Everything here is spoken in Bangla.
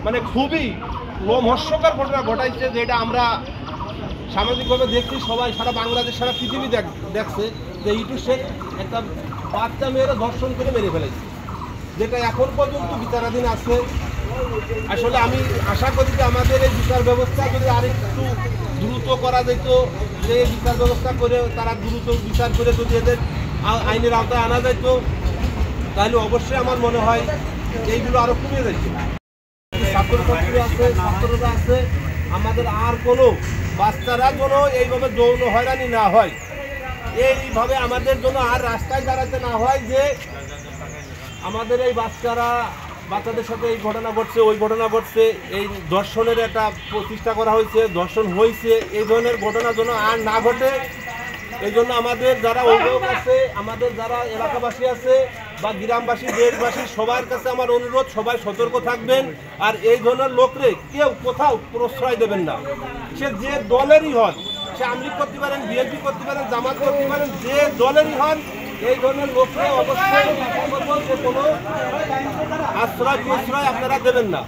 মানে খুবই লোমহর্ষকর ঘটনা ঘটাইছে, যেটা আমরা সামাজিকভাবে দেখছি, সবাই সারা বাংলাদেশ সারা পৃথিবী দেখছে যে ইটু শেখ একটা বাচ্চা মেয়েরা ধর্ষণ করে মেরে ফেলেছে, যেটা এখন পর্যন্ত বিচারাধীন আছে। আসলে আমি আশা করি যে আমাদের এই বিচার ব্যবস্থা যদি আরেকটু দ্রুত করা যেত, যে বিচার ব্যবস্থা করে তারা দ্রুত বিচার করে যদি এদের আইনের আওতায় আনা যেত, তাহলে অবশ্যই আমার মনে হয় এইগুলো আরও কমে যেত। ছাত্রছাত্রী আছে, ছাত্ররা আছে, আমাদের আর কোনো বাচ্চারা যেন এইভাবে যৌন হয়রানি না হয়, এইভাবে আমাদের জন্য আর রাস্তায় দাঁড়াতে না হয় যে আমাদের এই বাচ্চাদের সাথে এই ঘটনা ঘটছে, ওই ঘটনা ঘটছে, এই ধর্ষণের একটা প্রতিষ্ঠা করা হয়েছে, ধর্ষণ হয়েছে, এই ধরনের ঘটনা যেন আর না ঘটে। এই জন্য আমাদের যারা অভিভাবক আছে, আমাদের যারা এলাকাবাসী আছে বা গ্রামবাসী, দেশবাসী, সবার কাছে আমার অনুরোধ, সবাই সতর্ক থাকবেন। আর এই ধরনের লোকরে কেউ কোথাও প্রশ্রয় দেবেন না, সে যে দলেরই হন, সে আওয়ামী লীগ করতে পারেন, বিএনপি করতে পারেন, জামাত করতে পারেন, যে দলেরই হন, এই ধরনের লোককে অবশ্যই কোনো আশ্রয় প্রশ্রয় আপনারা দেবেন না।